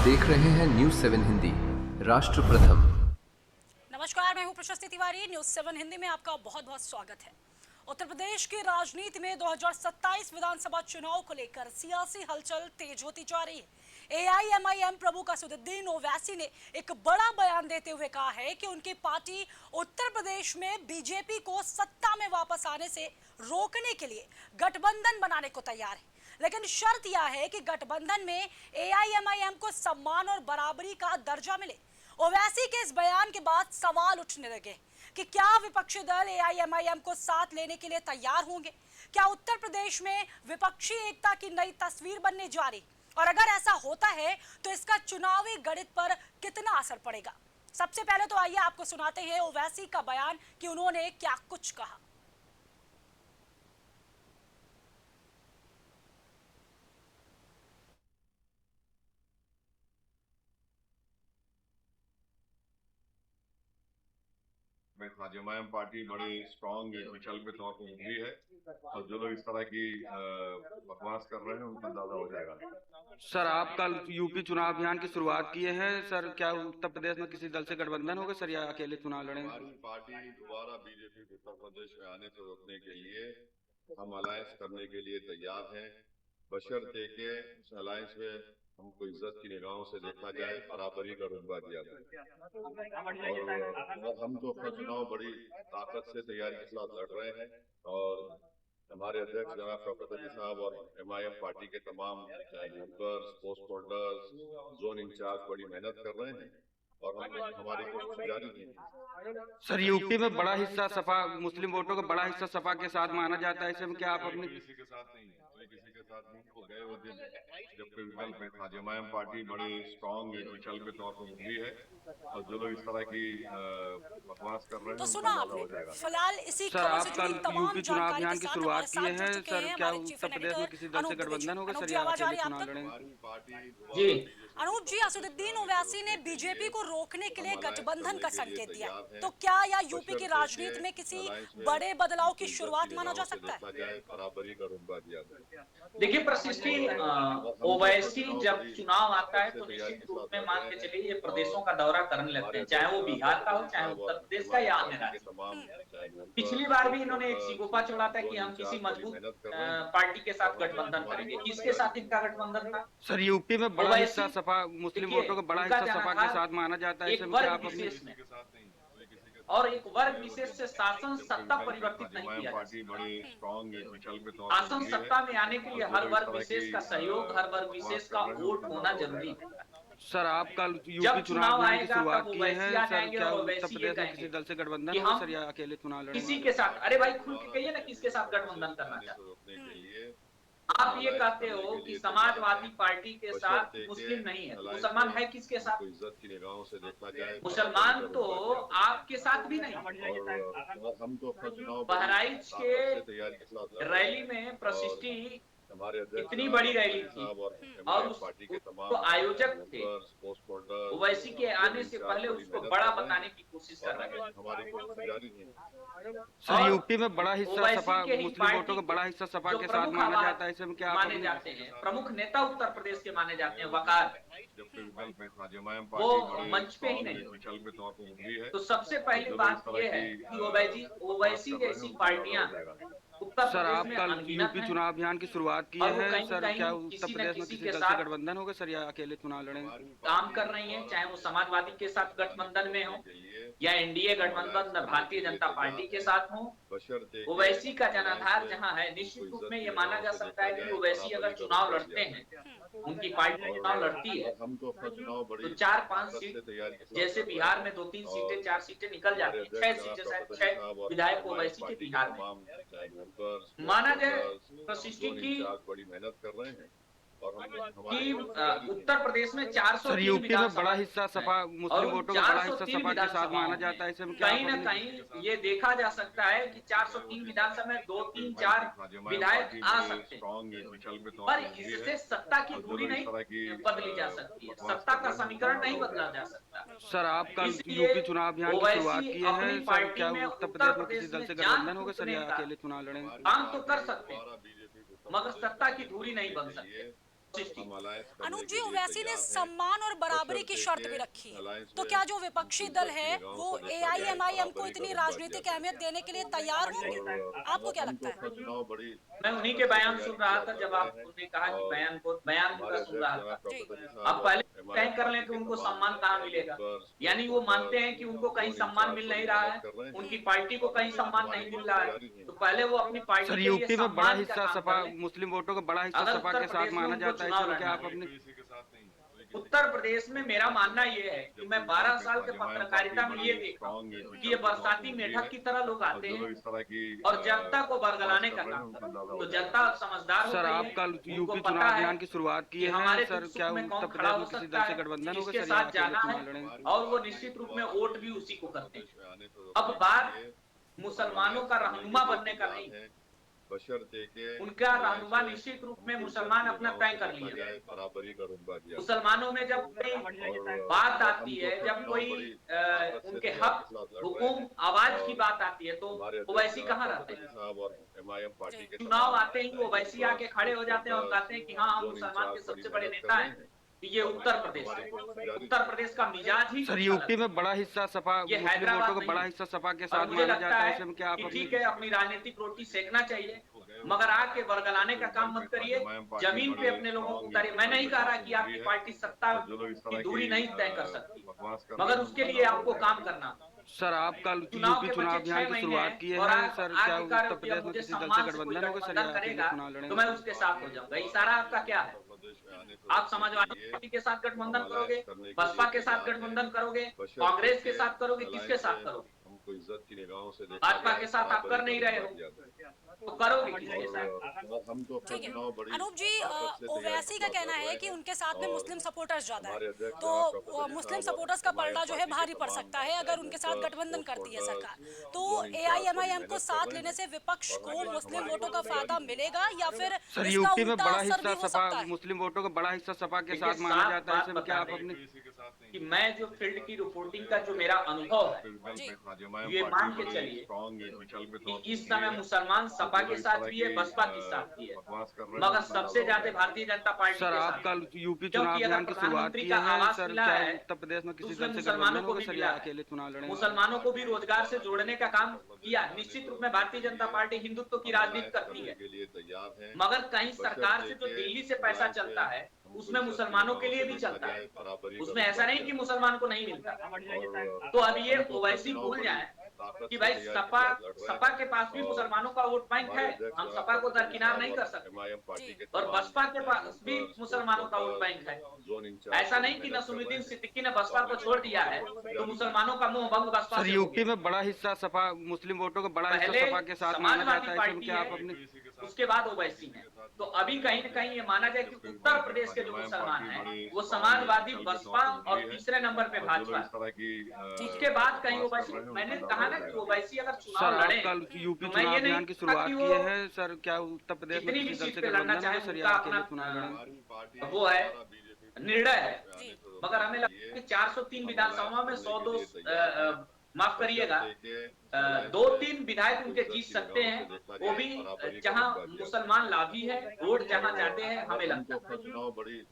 देख रहे हैं न्यूज 7 हिंदी, राष्ट्र प्रथम। नमस्कार, मैं हूं प्रशस्ति तिवारी। न्यूज 7 हिंदी में आपका बहुत बहुत स्वागत है। उत्तर प्रदेश की राजनीति में 2027 विधानसभा चुनाव को लेकर सियासी हलचल तेज होती जा रही है। एआईएमआईएम प्रमुख असदुद्दीन ओवैसी ने एक बड़ा बयान देते हुए कहा है कि उनकी पार्टी उत्तर प्रदेश में बीजेपी को सत्ता में वापस आने से रोकने के लिए गठबंधन बनाने को तैयार है, लेकिन शर्त यह है कि गठबंधन में एआईएमआईएम को सम्मान और बराबरी का दर्जा मिले। ओवैसी के इस बयान के बाद सवाल उठने लगे कि क्या विपक्षी दल एआईएमआईएम को साथ लेने के लिए तैयार होंगे? क्या उत्तर प्रदेश में विपक्षी एकता की नई तस्वीर बनने जा रही? और अगर ऐसा होता है तो इसका चुनावी गणित पर कितना असर पड़ेगा? सबसे पहले तो आइए आपको सुनाते हैं ओवैसी का बयान कि उन्होंने क्या कुछ कहा। एआईएमआईएम पार्टी बड़ी स्ट्रॉन्ग मिसाल के तौर पर उभरी है और जो लोग इस तरह की बकवास कर रहे हैं उनको अंदाजा हो जाएगा। सर, आप कल यूपी चुनाव अभियान की शुरुआत किए हैं सर, क्या उत्तर प्रदेश में किसी दल से गठबंधन होगा सर या अकेले चुनाव लड़ेंगे? हमारी पार्टी दोबारा बीजेपी को उत्तर प्रदेश में आने से रोकने के लिए हम अलायंस करने के लिए तैयार हैं, बशर्ते के उस अलायंस में हमको इज्जत की निगाहों से देखा जाए, बराबरी का रुतबा दिया जाए। और हम तो अपना चुनाव बड़ी ताकत से तैयारी के साथ लड़ रहे हैं और हमारे अध्यक्ष जनाब शौकत अली साहब और एमआईएम पार्टी के तमाम workers, post holders, zone in charge बड़ी मेहनत कर रहे हैं और हमारी कोशिश जारी है। सर, यूपी में बड़ा हिस्सा सपा, मुस्लिम वोटों का बड़ा हिस्सा सपा के साथ माना जाता है, ऐसे में क्या आप अपनी किसी के साथ नहीं, कोई किसी के साथ नहीं। वो गए वो दिन जब कोई विकल्प में था। एआईएमआईएम पार्टी बड़ी स्ट्रॉन्ग मिसाल के तौर पर उभरी है और जो लोग इस तरह की बकवास कर रहे हैं तो सुना आपने। फिलहाल इसी सर, आप कल यूपी चुनाव अभियान की शुरुआत किए हैं सर, क्या उत्तर प्रदेश में किसी दल से गठबंधन होगा सर या अकेले चुनाव लड़ेंगे? जी अनूप जी, असदुद्दीन ओवैसी ने बीजेपी को रोकने के लिए गठबंधन का संकेत दिया, तो क्या यह यूपी की राजनीति में किसी बड़े बदलाव की शुरुआत माना जा सकता है? बराबरी का रुतबा दिया जाए। देखिए प्रशिष्टि, ओवैसी जब चुनाव आता है तो निश्चित रूप में मान के चलिए ये प्रदेशों का दौरा करने लगते हैं, चाहे वो बिहार का हो, चाहे उत्तर प्रदेश का या अन्य राज्य। पिछली बार भी इन्होंने एक सिगोपा छोड़ा था कि हम किसी मजबूत पार्टी के साथ गठबंधन करेंगे। किसके साथ इनका गठबंधन था? सर, यूपी में बड़ा हिस्सा सपा, मुस्लिम वोटों का बड़ा हिस्सा सपा के साथ माना जाता है, एक वर्ग विशेष में और एक वर्ग विशेष से शासन सत्ता परिवर्तित नहीं किया जा। शासन सत्ता में आने के लिए हर वर्ग विशेष का सहयोग, हर वर्ग विशेष का वोट होना जरूरी है। सर, आप कल यूपी चुनाव अभियान की शुरुआत किए हैं सर, क्या उत्तर प्रदेश में किसी दल से गठबंधन होगा सर या अकेले चुनाव लड़ेंगे? किसी के साथ, अरे भाई खुल के कहिए ना किसके साथ गठबंधन करना चाहते हैं। आप ये कहते हो कि समाजवादी पार्टी के साथ मुस्लिम नहीं है, तो मुसलमान है किसके साथ? इज्जत की निगाहों से देखा जाए, मुसलमान तो आपके साथ भी नहीं। हम तो अपना चुनाव बहराइच के रैली में प्रशिष्टि इतनी बड़ी रैली थी और उसको आयोजक थे ओवैसी के आने से पहले उसको बड़ा बताने की कोशिश कर रहे हैं। सर, यूपी में बड़ा हिस्सा सपा, मुस्लिम वोटों का बड़ा हिस्सा सपा के साथ माना जाता है, ऐसे में क्या माने जाते हैं? प्रमुख नेता उत्तर प्रदेश के माने जाते हैं वकार, वो मंच पे ही नहीं। तो सबसे पहली बात ये है कि ओवैसी जैसी पार्टियां सर, आप कल यूपी चुनाव अभियान की शुरुआत किए हैं सर, क्या उत्तर प्रदेश में किसी दल से गठबंधन होगा सर या अकेले चुनाव लड़ेंगे? काम कर रही हैं, चाहे वो समाजवादी के साथ गठबंधन में हो या एनडीए गठबंधन भारतीय जनता पार्टी के साथ हो। ओवैसी का जनाधार जहां है, निश्चित रूप में ये माना जा सकता है कि ओवैसी अगर चुनाव लड़ते हैं, उनकी पार्टी चुनाव लड़ती है तो 4-5 सीट, जैसे बिहार में 2-3 सीटें 4 सीटें निकल जाती है, 6 सीटें शायद 6 विधायक ओवैसी के बिहार में माना जाए। प्रशिष्टि की बड़ी मेहनत कर रहे हैं कि उत्तर प्रदेश में 400 सर, यूपी में बड़ा हिस्सा सपा, मुस्लिम वोटों का बड़ा हिस्सा सपा के साथ माना जाता है, ऐसे में कहीं न कहीं ये देखा जा सकता है कि 403 विधानसभा में 2-3-4 विधायक आ सकते हैं, पर इससे सत्ता की दूरी नहीं बदली जा सकती है, सत्ता का समीकरण नहीं बदला जा सकता। सर, आप कल यूपी चुनाव अभियान की शुरुआत किए हैं सर, क्या उत्तर प्रदेश में किसी दल से गठबंधन होगा सर या अकेले चुनाव लड़ेंगे? काम तो कर सकते हैं मगर सत्ता की दूरी नहीं बन सकती। अनूप जी, ओवैसी ने सम्मान और बराबरी की शर्त भी रखी है, तो क्या जो विपक्षी दल है वो AIMIM को इतनी राजनीतिक अहमियत देने के लिए तैयार होंगे? आपको क्या लगता है? मैं उन्हीं के बयान सुन रहा था जब आपने कहा कि बयान उनका सुन रहा था। अब पहले तय कर लें कि उनको सम्मान कहाँ मिलेगा, यानी वो मानते हैं कि उनको कहीं सम्मान मिल नहीं रहा है, उनकी पार्टी को कहीं सम्मान नहीं मिल रहा है, तो पहले वो अपनी पार्टी सर, के लिए यूपी में बड़ा सम्मान का हिस्सा काम सपा कर लें। मुस्लिम वोटों का बड़ा हिस्सा अगर सपा उत्तर के साथ प्रदेश में माना उनको जाता है, चुनाव इसमें क्या लड़ना आप है, अपने उत्तर प्रदेश में मेरा मानना ये है कि मैं 12 साल के पत्रकारिता में ये देखा हूँ कि ये बरसाती मेढक की तरह लोग आते हैं और जनता को बरगलाने का काम करते हैं। तो जनता अब समझदार हो सर, गई आप है, कल उनको यूपी पता चुनाव है अभियान की शुरुआत की कि है हमारे सर, दुख क्या सुख में उत्तर कौन खड़ा प्रदेश हो में किसी सकता दल से है, गठबंधन होगा किसके सर, या साथ अकेले जाना चुनाव है, लड़ेंगे? और वो निश्चित रूप में वोट भी उसी को करते हैं। अब बात मुसलमानों का रहनुमा बनने का नहीं है, उनका रहनुमा निश्चित रूप में मुसलमान अपना तय कर लिए। मुसलमानों में जब कोई बात आती है, जब कोई उनके हक हुकूम आवाज की बात आती है, तो ओवैसी कहाँ रहते हैं? चुनाव आते ही ओवैसी आके खड़े हो जाते हैं और कहते हैं कि हाँ, हम मुसलमान के सबसे बड़े नेता हैं। ये उत्तर प्रदेश है, उत्तर प्रदेश का मिजाज ही सर, कुछ यूपी अलग में बड़ा हिस्सा सपा ये मुस्लिम हैदराबाद वोटों का बड़ा नहीं। हिस्सा सपा के और साथ मुझे माना लगता जाता है, है इसमें क्या आप कि अपनी ठीक है, अपनी राजनीतिक रोटी सेकना चाहिए, मगर आके बरगलाने का काम मत करिए, जमीन पे अपने लोगों को उतारिए। मैं नहीं कह रहा कि आपकी पार्टी सत्ता की दूरी नहीं तय कर सकती, मगर उसके लिए आपको काम करना। सर, आप कल चुनाव यूपी के चुनाव बचे अभियान 6 की महीने शुरुआत हैं किए और हैं आप सर, क्या आगे कह रहे हो उत्तर कि प्रदेश अब में मुझे किसी दल से सम्मान से कोई गठबंधन होगा सर, या गठबंधन अकेले करेगा चुनाव तो लड़ेंगे? मैं उसके साथ हो जाऊंगा। इशारा आपका क्या है? आप समाजवादी पार्टी के साथ गठबंधन करोगे, बसपा के साथ गठबंधन करोगे, कांग्रेस के साथ करोगे, किसके साथ करोगे? भाजपा के साथ आप कर नहीं रहे हो, तो करोगे किसके साथ? ठीक है अनूप जी, ओवैसी का कहना है कि उनके साथ में मुस्लिम सपोर्टर्स ज्यादा है, तो मुस्लिम सपोर्टर्स का पलड़ा जो है भारी पड़ सकता है अगर उनके साथ गठबंधन करती है सरकार। तो AIMIM को साथ लेने से विपक्ष को मुस्लिम वोटों का फायदा मिलेगा या फिर सर, इसका यूपी में उल्टा बड़ा असर भी हिस्सा हो सपा सकता है? मुस्लिम वोटों का बड़ा हिस्सा सपा के देखिए, साथ माना साफ जाता है, बात इसमें क्या आप बता अपने दें कि मैं जो फील्ड की रिपोर्टिंग का जो मेरा अनुभव है, जी ये मान के चलिए कि इस समय मुसलमान सपा के साथ भी है, बसपा के साथ भी है, मगर सबसे ज्यादा भारतीय जनता पार्टी सर, के आप साथ कल यूपी चुनाव क्योंकि अभियान अगर की शुरुआत प्रधानमंत्री किए का हैं आवास सर, मिला क्या है उत्तर प्रदेश में तो किसी उसमें दल से मुसलमानों गठबंधन को होगा भी सर, मिला या है, अकेले चुनाव लड़ेंगे? मुसलमानों को भी रोजगार से जोड़ने का काम किया। निश्चित रूप में भारतीय जनता पार्टी हिंदुत्व की राजनीति करती है, मगर कहीं सरकार से जो दिल्ली से पैसा चलता है उसमें मुसलमानों के लिए भी चलता है, उसमें ऐसा नहीं कि मुसलमान को नहीं मिलता। तो अब ये ओवैसी भूल जाए कि भाई सपा के पास भी मुसलमानों का वोट बैंक है, हम सपा को दरकिनार नहीं कर सकते, और बसपा के पास भी मुसलमानों का वोट बैंक है। ऐसा नहीं कि नसरुद्दीन सिद्दीकी ने बसपा को छोड़ दिया है तो मुसलमानों का मुंह भंग बसपा सर, से हो यूपी गया। में बड़ा हिस्सा सपा मुस्लिम वोटों का बड़ा हिस्सा पहले सपा के साथ माना समाजवादी जाता है, इसमें पार्टी क्या आप है, अपने उसके बाद ओवैसी है। तो अभी कहीं न कहीं ये माना जाए कि उत्तर प्रदेश के जो मुसलमान हैं वो समाजवादी, बसपा और तीसरे नंबर पे भाजपा है। उसके बाद कहीं ओवैसी, मैंने कहा ना कि ओवैसी अगर सर, चुनाव आप लड़े कल यूपी तो मैं चुनाव ये नहीं अभियान की कहता शुरुआत कि किए वो हैं सर, क्या उत्तर प्रदेश में जितनी भी किसी दल सीट से पे लड़ना गठबंधन चाहे होगा सर, उनका या अपना अकेले चुनाव लड़ेंगे? वो है, निर्णय है, मगर हमें लगता है कि 403 विधानसभा में 100-200 माफ करिएगा 2-3 विधायक उनके जीत सकते हैं, वो भी जहां मुसलमान लाभी है, वोट जहां जाते हैं, हमें लगता है।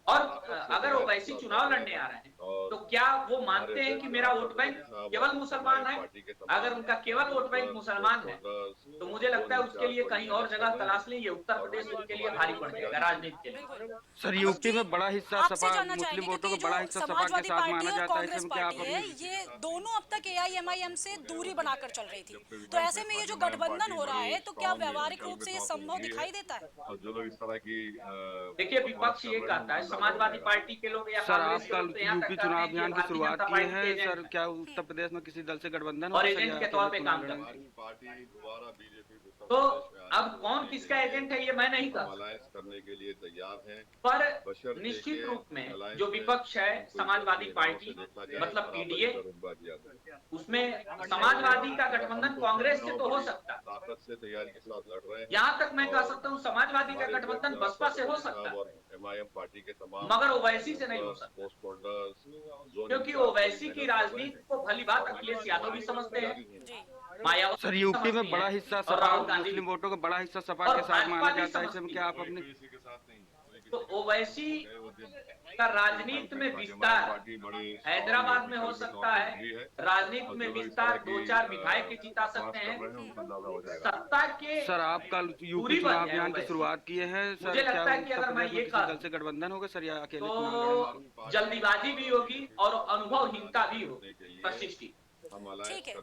और अगर वो वैसी चुनाव लड़ने आ रहे हैं तो क्या वो मानते हैं कि मेरा वोट बैंक केवल मुसलमान है? अगर उनका केवल वोट बैंक मुसलमान है तो मुझे लगता है उसके लिए कहीं और जगह तलाश लें, ये उत्तर प्रदेश उनके लिए भारी पड़ जाएगा राजनीति के लिए। सर, यूपी में बड़ा हिस्सा आपसे सपा जानना मुस्लिम चाहेंगे वोटों कि का बड़ा जो हिस्सा सपा के समाजवादी साथ पार्टी माना और जाता है, कांग्रेस इसमें क्या आप पार्टी है, अपने ये दोनों अब तक AIMIM से दूरी बनाकर चल रही थी, तो ऐसे में ये जो गठबंधन हो रहा है तो क्या व्यवहारिक रूप से ये संभव दिखाई देता है? देखिए, विपक्ष ये कहता है, समाजवादी पार्टी के लोग या सर, आप कांग्रेस के कल लोग तो यहाँ यूपी तक चुनाव कहते हैं अभियान कि की भारतीय शुरुआत जनता किए पार्टी के हैं एजेंट सर, क्या उत्तर प्रदेश में किसी दल से गठबंधन और होगा सर, एजेंट या के तौर अकेले पे चुनाव काम लड़ेंगे? करते हैं। तो अब कौन किसका एजेंट है ये मैं नहीं कह सकता, पर निश्चित रूप में जो विपक्ष है समाजवादी पार्टी मतलब PDA, उसमें समाजवादी का गठबंधन कांग्रेस से तो हो सकता है, यहाँ तक मैं कह सकता हूँ समाजवादी का गठबंधन बसपा से हो सकता है, मगर ओवैसी से नहीं हो सकता, क्योंकि ओवैसी की राजनीति को भली बात अखिलेश यादव भी समझते हैं मायावती सर यूपी में समझती बड़ा हैं हिस्सा और सपा राहुल गांधी मुस्लिम वोटों का बड़ा हिस्सा सपा और के साथ भाजपा माना भी जाता है, इसमें समझती क्या है। आप अपने किसी के साथ नहीं, तो ओवैसी का राजनीति में विस्तार हैदराबाद में हो सकता है, राजनीति में विस्तार 2-4 विधायक के जिता सकते हैं, सत्ता के सर आप कल यूपी दूरी बन चुनाव जाए अभियान की ओवैसी। शुरुआत किए हैं सर, मुझे क्या लगता है कि उत्तर अगर मैं प्रदेश में ये किसी कह दल से गठबंधन होगा सर, या अकेले तो चुनाव लड़ेंगे? जल्दीबाजी भी होगी और अनुभवहीनता भी होगी प्रशिष्टि। ठीक है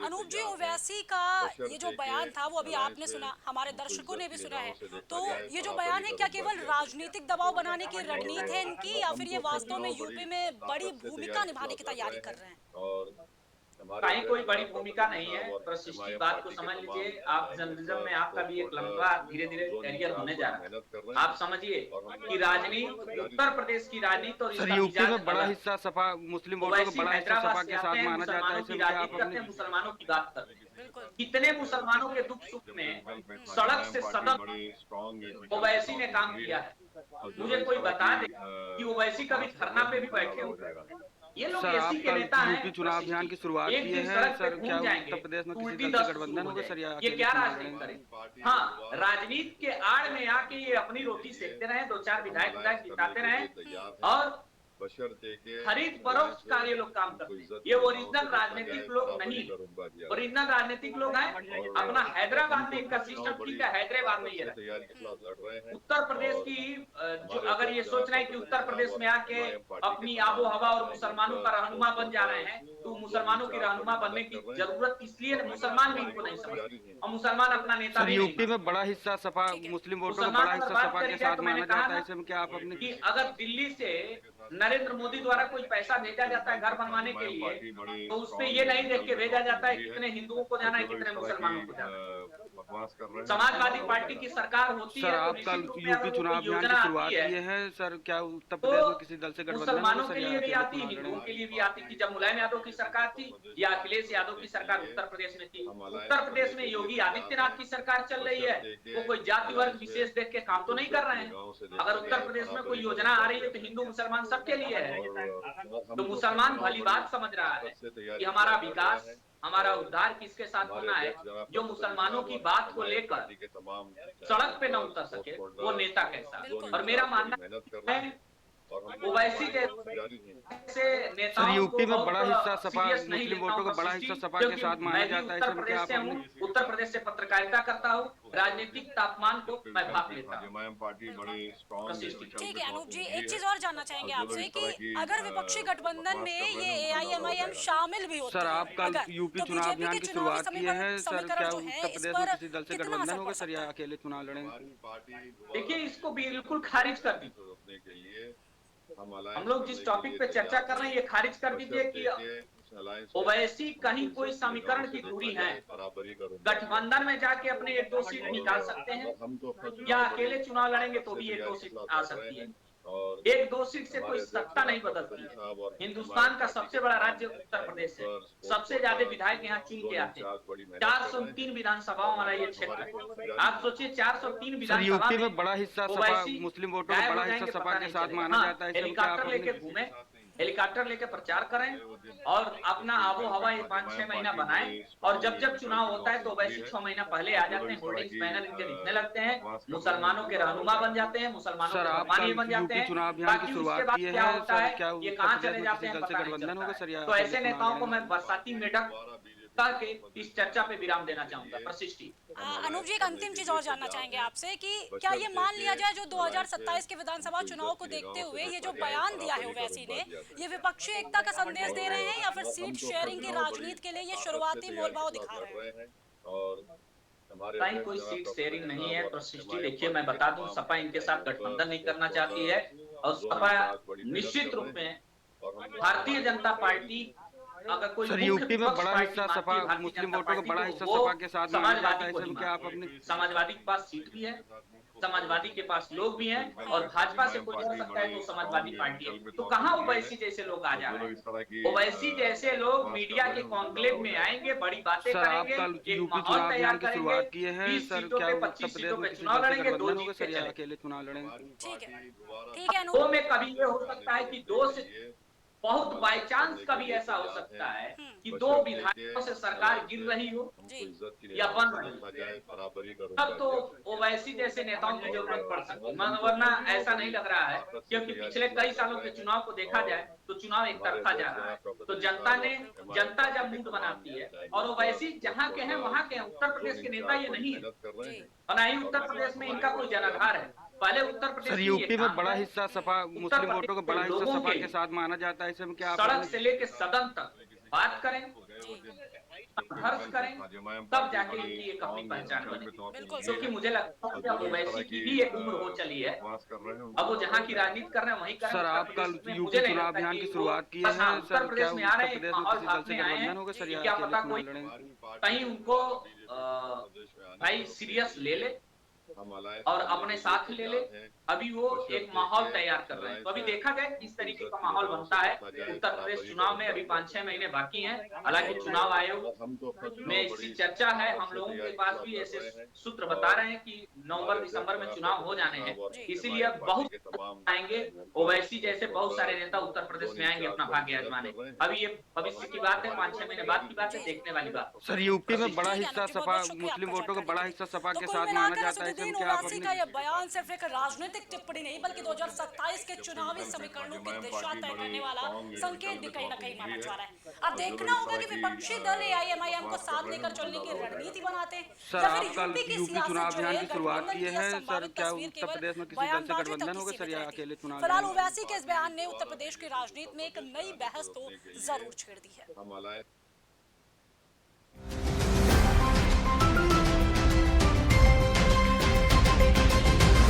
अनूप जी, ओवैसी का ये जो बयान था वो अभी आपने सुना, हमारे दर्शकों ने भी सुना है, तो ये जो बयान है क्या केवल राजनीतिक दबाव बनाने की रणनीति है इनकी, या फिर ये वास्तव में यूपी में बड़ी भूमिका निभाने की तैयारी कर रहे हैं? और कहीं कोई बड़ी भूमिका नहीं है, प्रशिष्टि बात को समझ लीजिए। आप जर्नलिज्म में आपका भी एक लंबा धीरे धीरे करियर होने जा रहा है। आप समझिए कि राजनीति, उत्तर प्रदेश की राजनीति और सर इसका यूपी मिजाज में बड़ा अलग। हिस्सा सपा मुस्लिम वोटों का ओवैसी बड़ा हिस्सा सपा हैदराबाद से के आते साथ हैं, माना जाता है, मुसलमानों की इसमें क्या आप राजनीति करते अपने हैं, मुसलमानों की बात करते हैं। बिल्कुल। कितने मुसलमानों के दुख सुख में सड़क से सदन ओवैसी ने काम किया है। मुझे कोई बता दे कि ओवैसी कभी धरना पे भी बैठे हो। ये लोग सर आप एसी के कल नेता हैं। यूपी चुनाव अभियान की शुरुआत एक किए दिन हैं सड़क पे सर, घूम क्या जाएंगे, उत्तर प्रदेश में किसी उल्टी दल से दस्त गठबंधन शुरू होगा हो सर, या जाएगी। ये अकेले क्या चुनाव राजनीति लड़ेंगे? करें? हाँ, राजनीति के आड़ में आके ये अपनी रोटी सेकते रहे, 2-4 विधायक जिताते रहे और खरीद फरोख्त का ये लोग काम करते हैं। ये ओरिजिनल राजनीतिक लोग नहीं, ओरिजिनल राजनीतिक लोग हैं। अपना हैदराबाद में इनका सिस्टम ठीक है, हैदराबाद में ये उत्तर प्रदेश की जो अगर ये सोच रहे हैं कि उत्तर प्रदेश में आके अपनी आबो हवा और मुसलमानों का रहनुमा बन जा रहे हैं, तो मुसलमानों की रहनुमा बनने की जरूरत इसलिए मुसलमान भी इनको नहीं समझते और मुसलमान अपना नेता सर भी यूपी में बड़ा हिस्सा सपा मुस्लिम वोटों का बड़ा हिस्सा सपा के साथ माना जाता है, इसमें क्या आप अपने कि अगर दिल्ली से नरेंद्र मोदी द्वारा कोई पैसा भेजा जाता है घर बनवाने के लिए, तो उसपे ये नहीं देख के भेजा जाता है कितने हिंदुओं को जाना है, कितने मुसलमानों को जाना है। समाजवादी पार्टी की सरकार होती है सर तो आप कल निश्चित रूप में यूपी अगर चुनाव कोई अभियान की योजना शुरुआत आती है किए हैं सर, क्या उत्तर तो प्रदेश में किसी दल से गठबंधन होगा मुसलमानों सर, के या लिए भी अकेले आती, चुनाव हिंदुओं लड़ेंगे? के लिए भी आती थी। जब मुलायम यादव की सरकार थी या अखिलेश यादव की सरकार उत्तर प्रदेश में थी, उत्तर प्रदेश में योगी आदित्यनाथ की सरकार चल रही है, वो कोई जाति वर्ग विशेष देख के काम तो नहीं कर रहे हैं। अगर उत्तर प्रदेश में कोई योजना आ रही है तो हिंदू मुसलमान सबके लिए है। तो मुसलमान भली बात समझ रहा है कि हमारा विकास, हमारा उद्धार किसके साथ होना है। जो मुसलमानों की बात को लेकर सड़क पे न उतर सके वो नेता कैसा। और मेरा मानना है ओवैसी जैसे सर यूपी में बड़ा हिस्सा नेताओं सपा मुस्लिम वोटों का बड़ा हिस्सा सपा के साथ माना जाता है, इसमें क्या आप अपने उत्तर प्रदेश से पत्रकारिता करता हूँ, राजनीतिक तापमान को मैं भाप लेता हूँ। ठीक है अनूप जी, एक चीज और जानना चाहेंगे आपसे कि अगर विपक्षी गठबंधन में ये AIMIM शामिल भी होते सर हैं, आप कल अगर, यूपी तो चुनाव बीजेपी अभियान के की चुनावी शुरुआत किए हैं सर, समीकरण क्या जो उत्तर है इस प्रदेश पर में किसी दल से कितना गठबंधन असर होगा पड़ सर, या सकता है? अकेले चुनाव लड़ेंगे? देखिए इसको बिल्कुल खारिज कर दीजिए। हम लोग जिस टॉपिक पे चर्चा कर रहे हैं ये खारिज कर दीजिए कि ओवैसी कहीं कोई समीकरण की दूरी है। गठबंधन में जाके अपने 1-2 सीट निकाल सकते हैं या अकेले चुनाव लड़ेंगे तो भी 1-2 सीट आ सकती है। 1-2 सीट से कोई सत्ता नहीं बदलती है। हिंदुस्तान का सबसे बड़ा राज्य उत्तर प्रदेश है, सबसे ज्यादा विधायक यहाँ चुन के आते हैं। 403 विधानसभाओं हमारा ये क्षेत्र है। आप सोचिए 403 सर विधानसभा यूपी में बड़ा हिस्सा सपा ओवैसी मुस्लिम वोटों का गायब बड़ा हो हिस्सा जाएंगे, सपा पता के नहीं साथ चलेगा। माना हाँ, जाता है, इसमें क्या आप हेलीकॉप्टर लेके अपने घूमे, हेलीकॉप्टर लेके प्रचार करें और अपना आबो हवा ये 5-6 महीना बनाएं और जब जब चुनाव होता है तो वैसे 6 महीना पहले आ जाते हैं, होर्डिंग्स बैनर इनके दिखने लगते हैं, मुसलमानों के रहनुमा बन जाते हैं, मुसलमानों सर के आप भगवान कल बन जाते यूपी हैं। चुनाव अभियान की बाकी उसके शुरुआत बाद किए क्या हैं होता सर, है क्या ये उत्तर कहाँ प्रदेश चले में जाते किसी हैं दल से पता नहीं गठबंधन होगा सर, चलता या है। तो अकेले ऐसे चुनाव नेताओं को लड़ेंगे? मैं बरसाती मेढक के इस चर्चा पे विराम देना चाहूंगा। प्रशिष्टि अनूप जी, एक अंतिम चीज और जानना चाहेंगे आपसे कि क्या ये मान लिया जाए जो 2027 के विधानसभा चुनाव को देखते हुए ये जो बयान दिया है ओवैसी ने, ये विपक्षी एकता का संदेश दे रहे हैं या फिर सीट शेयरिंग की राजनीति के लिए ये शुरुआती मोलभाव दिखा रहे हैं? कहीं कोई सीट शेयरिंग नहीं है। प्रशिष्टि देखिए मैं बता दूं, सपा इनके साथ गठबंधन नहीं करना चाहती है और सपा निश्चित रूप में भारतीय जनता पार्टी अगर कोई सर यूपी में बड़ा हिस्सा सपा मुस्लिम वोटों का बड़ा हिस्सा सपा के साथ माना जाता है, इसमें क्या आप अपने समाजवादी के पास सीट भी है, समाजवादी के पास लोग भी हैं और भाजपा से कोई लड़ सकता है तो समाजवादी पार्टी है। तो कहाँ ओवैसी जैसे लोग आ जा रहे हैं? ओवैसी जैसे लोग मीडिया के कॉन्क्लेव में आएंगे, बड़ी बातें सर आप करेंगे, कल एक यूपी माहौल चुनाव तैयार अभियान की करेंगे, शुरुआत किए हैं 20 सर, सीटों क्या पे उत्तर 25 प्रदेश सीटों में पे किसी चुनाव दल से लड़ेंगे, 2 गठबंधन होगा जीत के सर, या चले। अकेले चुनाव लड़ेंगे? ठीक है ठीक है। 2 में कभी ये हो सकता है कि 2 से बहुत बाय चांस कभी ऐसा हो सकता है कि दो विधायकों से सरकार गिर रही हो या बन रही हो, तब तो ओवैसी जैसे नेताओं की जरूरत पड़ सकती है, वरना ऐसा नहीं लग रहा है। क्योंकि पिछले कई सालों के चुनाव को देखा जाए तो चुनाव एक तरफा जा रहा है। तो जनता जब मूड बनाती है, और ओवैसी जहाँ के हैं वहां के हैं, उत्तर प्रदेश के नेता ये नहीं है और न ही उत्तर प्रदेश में इनका कोई जनाधार है। पहले उत्तर प्रदेश सर यूपी में बड़ा हिस्सा सपा, मुस्लिम वोटों का बड़ा हिस्सा सपा के साथ माना जाता है, इसमें क्या सड़क से लेके सदन तक बात करें, संघर्ष करें, तब जाके इनकी एक अपनी पहचान बने। क्योंकि मुझे लगता है कि ओवैसी की भी एक उम्र हो चली है, अब वो जहाँ की राजनीति कर रहे हैं वहीं करें। सर आप कल यूपी चुनाव अभियान की शुरुआत की है सर, उत्तर प्रदेश में आ रहे हैं, किसी दल से गठबंधन होगा सर, क्या पता कोई कहीं उनको भाई सीरियस ले ले और अपने साथ ले ले। अभी वो एक माहौल तैयार कर रहे हैं, तो अभी देखा जाए किस तरीके का माहौल बनता है। उत्तर प्रदेश चुनाव में अभी 5-6 महीने बाकी हैं। हालांकि चुनाव आयोग में इसकी चर्चा है, हम लोगों के पास भी ऐसे सूत्र बता रहे हैं कि नवंबर-दिसंबर में चुनाव हो जाने हैं, इसीलिए अब बहुत आएंगे ओवैसी जैसे बहुत सारे नेता उत्तर प्रदेश में आएंगे अपना भाग्य आजमाने। अभी ये भविष्य की बात है, 5-6 महीने बाद की बात है, देखने वाली बात। सर यूपी में बड़ा हिस्सा सपा, मुस्लिम वोटों का बड़ा हिस्सा सपा के साथ माना जाता है, ओवैसी का यह बयान सिर्फ एक राजनीतिक टिप्पणी नहीं बल्कि 2027 के चुनावी समीकरणों की दिशा तय करने वाला संकेत भी कहीं ना कहीं माना जा रहा है। अब देखना होगा कि विपक्षी दल एआईएमआईएम को साथ लेकर चलने की रणनीति बनाते हैं या फिर यूपी की चुनाव अभियान की शुरुआत की है सर, क्या उत्तर उत्तर प्रदेश में किसी दल से गठबंधन होगा सर या अकेले चुनाव? फिलहाल ओवैसी के इस बयान ने उत्तर प्रदेश की राजनीति में एक नई बहस तो जरूर छेड़ दी है।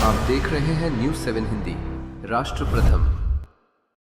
आप देख रहे हैं न्यूज़ 7 हिंदी, राष्ट्र प्रथम।